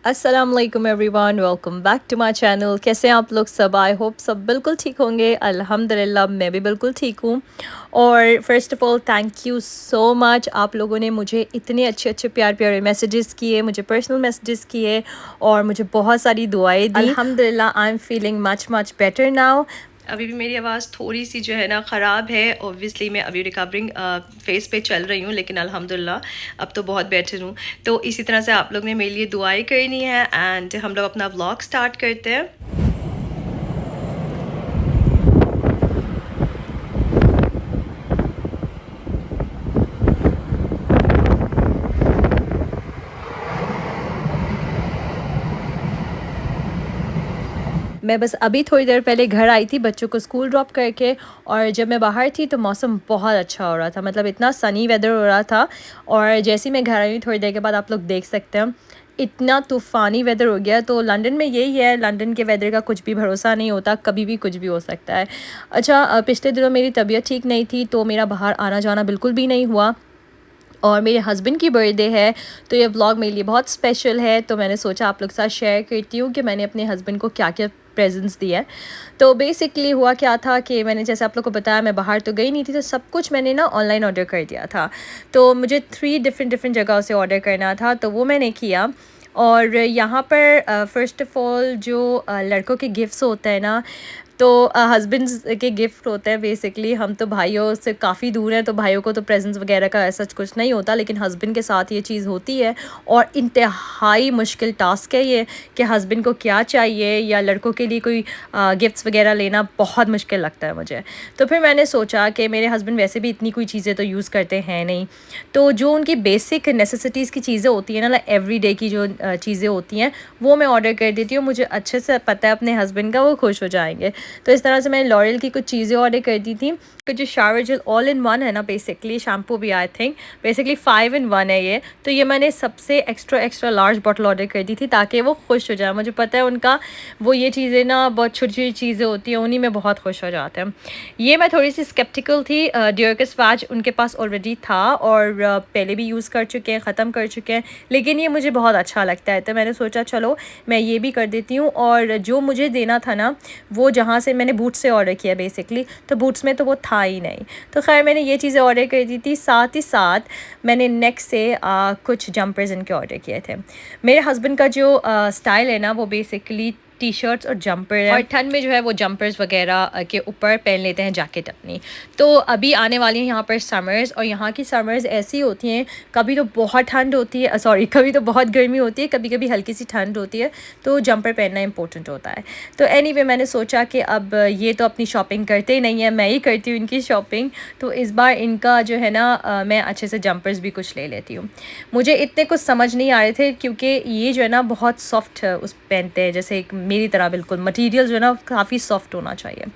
अस्सलाम वालेकुम everyone, welcome back to my channel. कैसे हैं आप लोग सब? आई होप सब बिल्कुल ठीक होंगे। अल्हम्दुलिल्लाह मैं भी बिल्कुल ठीक हूँ। और first of all thank you so much, आप लोगों ने मुझे इतने अच्छे अच्छे प्यारे प्यारे मैसेजेस किए, मुझे पर्सनल मैसेजेस किए और मुझे बहुत सारी दुआएं दी। अल्हम्दुलिल्लाह I am feeling much much better now. अभी भी मेरी आवाज़ थोड़ी सी जो है ना ख़राब है। ऑब्वियसली मैं अभी रिकवरिंग फेज़ पे चल रही हूँ, लेकिन अल्हम्दुलिल्लाह अब तो बहुत बेटर हूँ। तो इसी तरह से आप लोग ने मेरे लिए दुआएं करनी है एंड हम लोग अपना व्लॉग स्टार्ट करते हैं। मैं बस अभी थोड़ी देर पहले घर आई थी बच्चों को स्कूल ड्रॉप करके, और जब मैं बाहर थी तो मौसम बहुत अच्छा हो रहा था, मतलब इतना सनी वेदर हो रहा था। और जैसे ही मैं घर आई थोड़ी देर के बाद आप लोग देख सकते हैं इतना तूफ़ानी वेदर हो गया। तो लंदन में यही है, लंदन के वेदर का कुछ भी भरोसा नहीं होता, कभी भी कुछ भी हो सकता है। अच्छा, पिछले दिनों मेरी तबीयत ठीक नहीं थी तो मेरा बाहर आना जाना बिल्कुल भी नहीं हुआ, और मेरे हस्बैंड की बर्थडे है तो ये व्लॉग मेरे लिए बहुत स्पेशल है। तो मैंने सोचा आप लोग के साथ शेयर करती हूँ कि मैंने अपने हस्बैंड को क्या क्या प्रेजेंट्स दिया है। तो बेसिकली हुआ क्या था कि मैंने जैसे आप लोग को बताया मैं बाहर तो गई नहीं थी, तो सब कुछ मैंने ना ऑनलाइन ऑर्डर कर दिया था। तो मुझे 3 डिफरेंट डिफरेंट जगहों से ऑर्डर करना था, तो वो मैंने किया। और यहाँ पर फ़र्स्ट ऑफ़ ऑल जो लड़कों के गिफ्ट्स होते हैं ना, तो हस्बैंड्स के गिफ्ट होते हैं। बेसिकली हम तो भाइयों से काफ़ी दूर हैं, तो भाइयों को तो प्रेजेंट्स वगैरह का ऐसा कुछ नहीं होता, लेकिन हस्बैंड के साथ ये चीज़ होती है। और इंतहाई मुश्किल टास्क है ये कि हस्बैंड को क्या चाहिए या लड़कों के लिए कोई गिफ्ट्स वगैरह लेना बहुत मुश्किल लगता है मुझे। तो फिर मैंने सोचा कि मेरे हस्बैंड वैसे भी इतनी कोई चीज़ें तो यूज़ करते हैं नहीं, तो जो उनकी बेसिक नेसेसिटीज़ की चीज़ें होती हैं ना, लाइक एवरीडे की जो चीज़ें होती हैं वो मैं ऑर्डर कर देती हूँ। मुझे अच्छे से पता है अपने हस्बैंड का, वो खुश हो जाएंगे। तो इस तरह से मैंने लॉरियल की कुछ चीज़ें ऑर्डर कर दी थी। कि जो shower gel all in one है ना, बेसिकली शैम्पू भी आई थिंक बेसिकली 5 इन 1 है ये। तो ये मैंने सबसे extra extra large bottle order कर दी थी ताकि वो खुश हो जाए। मुझे पता है उनका वो ये चीज़ें ना बहुत छोटी छोटी चीज़ें होती हैं, उन्हीं में बहुत खुश हो जाते हैं। ये मैं थोड़ी सी स्केप्टिकल थी। डियर के स्पैच उनके पास ऑलरेडी था और पहले भी यूज़ कर चुके हैं, ख़त्म कर चुके हैं, लेकिन ये मुझे बहुत अच्छा लगता है तो मैंने सोचा चलो मैं ये भी कर देती हूँ। और जो मुझे देना था ना, वो जहाँ से मैंने बूट्स से ऑर्डर किया बेसिकली, तो बूट्स में तो वो था ही नहीं। तो खैर मैंने ये चीज़ें ऑर्डर कर दी थी, साथ ही साथ मैंने नेक्स्ट से कुछ जंपर्स इनके ऑर्डर किए थे। मेरे हस्बैंड का जो स्टाइल है ना, वो बेसिकली टी शर्ट्स और जंपर है, और ठंड में जो है वो जंपर्स वगैरह के ऊपर पहन लेते हैं जैकेट अपनी। तो अभी आने वाली हैं यहाँ पर समर्स, और यहाँ की समर्स ऐसी होती हैं, कभी तो बहुत ठंड होती है, सॉरी कभी तो बहुत गर्मी होती है, कभी कभी हल्की सी ठंड होती है, तो जंपर पहनना इंपॉर्टेंट होता है। तो एनीवे मैंने सोचा कि अब ये तो अपनी शॉपिंग करते ही नहीं है, मैं ही करती हूँ इनकी शॉपिंग। तो इस बार इनका जो है ना मैं अच्छे से जंपर्स भी कुछ ले लेती हूँ। मुझे इतने कुछ समझ नहीं आ रहे थे क्योंकि ये जो है ना बहुत सॉफ्ट उस पहनते हैं, जैसे एक मेरी तरह बिल्कुल मटेरियल जो है ना काफ़ी सॉफ्ट होना चाहिए।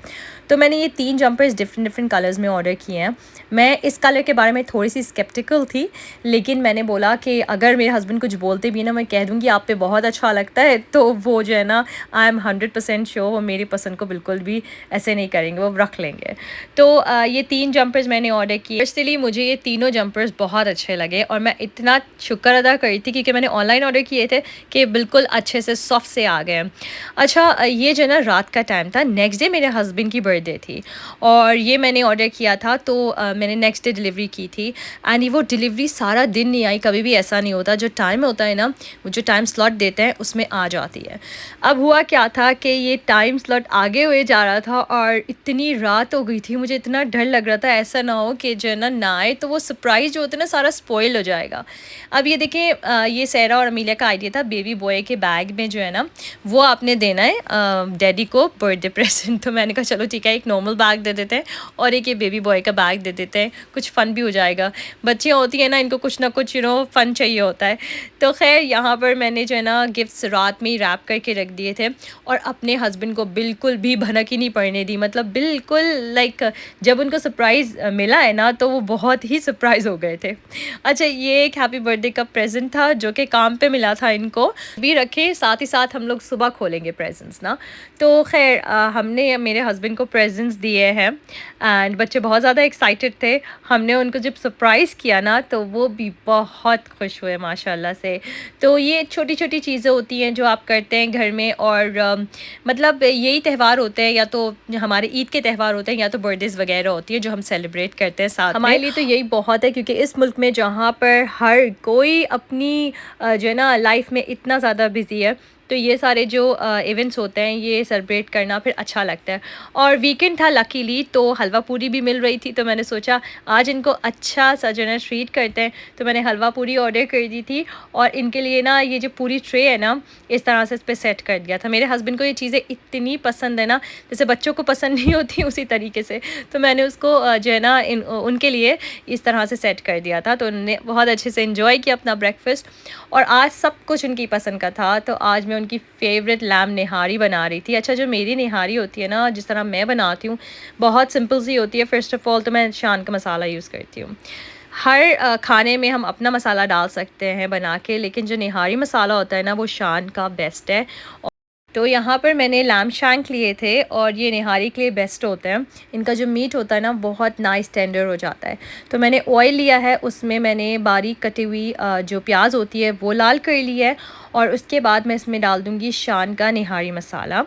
तो मैंने ये 3 जंपर्स डिफरेंट डिफरेंट कलर्स में ऑर्डर किए हैं। मैं इस कलर के बारे में थोड़ी सी स्केप्टिकल थी, लेकिन मैंने बोला कि अगर मेरे हस्बैंड कुछ बोलते भी ना, मैं कह दूँगी आप पे बहुत अच्छा लगता है, तो वो जो है ना आई एम 100% श्योर वो मेरी पसंद को बिल्कुल भी ऐसे नहीं करेंगे, वो रख लेंगे। तो ये 3 जंपर्स मैंने ऑर्डर किए। पर्सनली मुझे ये तीनों जंपर्स बहुत अच्छे लगे और मैं इतना शुक्र अदा करी थी क्योंकि मैंने ऑनलाइन ऑर्डर किए थे कि बिल्कुल अच्छे से सॉफ्ट से आ गए। अच्छा, ये जो है ना रात का टाइम था, नेक्स्ट डे मेरे हस्बैंड की बर्थडे थी और ये मैंने ऑर्डर किया था, तो मैंने नेक्स्ट डे डिलीवरी की थी। एंड वो डिलीवरी सारा दिन नहीं आई, कभी भी ऐसा नहीं होता, जो टाइम होता है ना, वो जो टाइम स्लॉट देते हैं उसमें आ जाती है। अब हुआ क्या था कि ये टाइम स्लॉट आगे हुए जा रहा था और इतनी रात हो गई थी, मुझे इतना डर लग रहा था ऐसा ना हो कि जो है ना आए तो वो सरप्राइज़ जो होता है ना सारा स्पॉइल हो जाएगा। अब ये देखिए, ये सहरा और अमीलिया का आइडिया था, बेबी बॉय के बैग में जो है ना वो आपने देना है डैडी को बर्थडे प्रेजेंट। तो मैंने कहा चलो ठीक है, एक नॉर्मल बैग दे देते हैं और एक ये बेबी बॉय का बैग दे देते हैं, कुछ फ़न भी हो जाएगा। बच्चियाँ होती हैं ना, इनको कुछ ना कुछ फ़न चाहिए होता है। तो खैर यहाँ पर मैंने जो है ना गिफ्ट्स रात में ही रैप करके रख दिए थे और अपने हस्बैंड को बिल्कुल भी भनक ही नहीं पड़ने दी, मतलब बिल्कुल लाइक जब उनको सरप्राइज़ मिला है ना तो वो बहुत ही सरप्राइज़ हो गए थे। अच्छा, ये एक हैप्पी बर्थडे का प्रेजेंट था जो कि काम पे मिला था इनको, भी रखे, साथ ही साथ हम लोग सुबह खोले। बोलेंगे प्रेजेंट्स ना। तो खैर हमने मेरे हस्बैंड को प्रेजेंट्स दिए हैं एंड बच्चे बहुत ज़्यादा एक्साइटेड थे। हमने उनको जब सरप्राइज़ किया ना तो वो भी बहुत खुश हुए माशाल्लाह से। तो ये छोटी-छोटी चीज़ें होती हैं जो आप करते हैं घर में, और मतलब यही त्यौहार होते हैं, या तो हमारे ईद के त्यौहार होते हैं या तो बर्थडेज़ वगैरह होती है जो हम सेलिब्रेट करते हैं साथ में। हमारे लिए तो यही बहुत है, क्योंकि इस मुल्क में जहाँ पर हर कोई अपनी जो है ना लाइफ में इतना ज़्यादा बिज़ी है, तो ये सारे जो इवेंट्स होते हैं ये सेलिब्रेट करना फिर अच्छा लगता है। और वीकेंड था लकीली, तो हलवा पूरी भी मिल रही थी, तो मैंने सोचा आज इनको अच्छा सा जो है ना ट्रीट करते हैं। तो मैंने हलवा पूरी ऑर्डर कर दी थी, और इनके लिए ना ये जो पूरी ट्रे है ना इस तरह से इस पर सेट कर दिया था। मेरे हस्बैंड को ये चीज़ें इतनी पसंद है ना, जैसे बच्चों को पसंद नहीं होती उसी तरीके से, तो मैंने उसको जो है ना उनके लिए इस तरह से सेट कर दिया था। तो उन्होंने बहुत अच्छे से इन्जॉय किया अपना ब्रेकफास्ट, और आज सब कुछ उनकी पसंद का था। तो आज मैं उनकी फ़ेवरेट लैम निहारी बना रही थी। अच्छा, जो मेरी निहारी होती है ना, जिस तरह मैं बनाती हूँ, बहुत सिंपल सी होती है। फ़र्स्ट ऑफ़ ऑल तो मैं शान का मसाला यूज़ करती हूँ। हर खाने में हम अपना मसाला डाल सकते हैं बना के, लेकिन जो निहारी मसाला होता है ना वो शान का बेस्ट है। तो यहाँ पर मैंने लैम्ब शैंक लिए थे, और ये निहारी के लिए बेस्ट होते हैं। इनका जो मीट होता है ना बहुत नाइस टेंडर हो जाता है। तो मैंने ऑयल लिया है, उसमें मैंने बारीक कटी हुई जो प्याज होती है वो लाल कर ली है, और उसके बाद मैं इसमें डाल दूँगी शान का निहारी मसाला,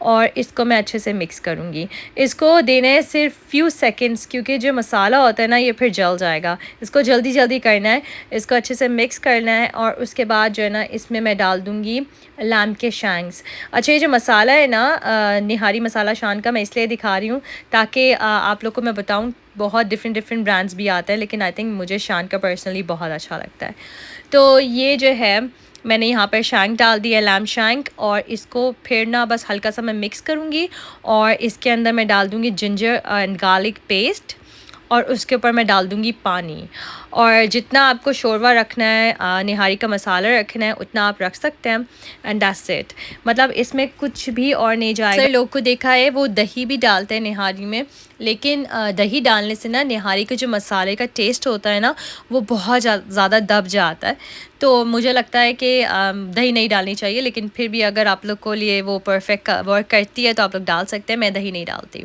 और इसको मैं अच्छे से मिक्स करूँगी। इसको देना है सिर्फ फ्यू सेकंड्स, क्योंकि जो मसाला होता है ना ये फिर जल जाएगा। इसको जल्दी जल्दी करना है, इसको अच्छे से मिक्स करना है, और उसके बाद जो है ना इसमें मैं डाल दूँगी लैम्ब के शैंक्स। अच्छा, ये जो मसाला है ना निहारी मसाला शान का, मैं इसलिए दिखा रही हूँ ताकि आप लोग को मैं बताऊँ, बहुत डिफरेंट ब्रांड्स भी आते हैं, लेकिन आई थिंक मुझे शान का पर्सनली बहुत अच्छा लगता है। तो ये जो है मैंने यहाँ पर शैंक डाल दिया, लैम्ब शैंक, और इसको फिर ना बस हल्का सा मैं मिक्स करूँगी, और इसके अंदर मैं डाल दूँगी जिंजर एंड गार्लिक पेस्ट, और उसके ऊपर मैं डाल दूँगी पानी। और जितना आपको शोरबा रखना है, निहारी का मसाला रखना है, उतना आप रख सकते हैं, एंड दैट्स इट। मतलब इसमें कुछ भी और नहीं जाएगा। लोग को देखा है वो दही भी डालते हैं निहारी में, लेकिन दही डालने से ना निहारी के जो मसाले का टेस्ट होता है ना वो बहुत ज़्यादा दब जाता है। तो मुझे लगता है कि दही नहीं डालनी चाहिए, लेकिन फिर भी अगर आप लोग को लिए वो परफेक्ट वर्क करती है तो आप लोग डाल सकते हैं। मैं दही नहीं डालती।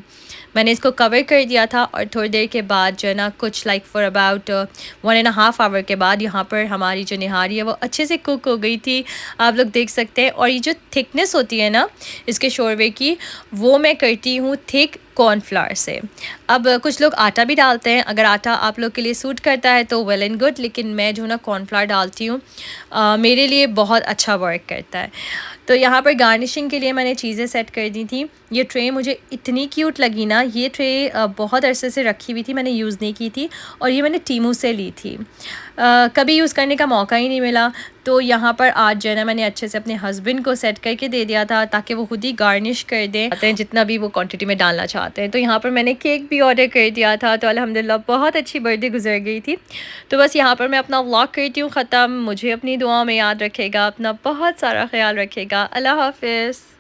मैंने इसको कवर कर दिया था, और थोड़ी देर के बाद जो है ना कुछ लाइक फॉर अबाउट 1.5 आवर के बाद यहाँ पर हमारी जो निहारी है वो अच्छे से कुक हो गई थी, आप लोग देख सकते हैं। और ये जो थिकनेस होती है ना इसके शोरबे की, वो मैं करती हूँ थिक कॉर्नफ्लावर से। अब कुछ लोग आटा भी डालते हैं, अगर आटा आप लोग के लिए सूट करता है तो वेल एंड गुड, लेकिन मैं जो ना कॉर्नफ्लावर डालती हूँ, मेरे लिए बहुत अच्छा वर्क करता है। तो यहाँ पर गार्निशिंग के लिए मैंने चीज़ें सेट कर दी थी। ये ट्रे मुझे इतनी क्यूट लगी ना, ये ट्रे बहुत अरसे से रखी हुई थी, मैंने यूज़ नहीं की थी, और ये मैंने टीमू से ली थी। कभी यूज़ करने का मौका ही नहीं मिला, तो यहाँ पर आज जो है ना मैंने अच्छे से अपने हस्बैंड को सेट करके दे दिया था, ताकि वो खुद ही गार्निश कर दें जितना भी वो क्वांटिटी में डालना चाहते हैं। तो यहाँ पर मैंने केक भी ऑर्डर कर दिया था, तो अल्हम्दुलिल्लाह बहुत अच्छी बर्थडे गुजर गई थी। तो बस यहाँ पर मैं अपना व्लॉग करती हूँ ख़त्म। मुझे अपनी दुआओं में याद रखेगा, अपना बहुत सारा ख्याल रखेगा। अल्लाह हाफ़िज़।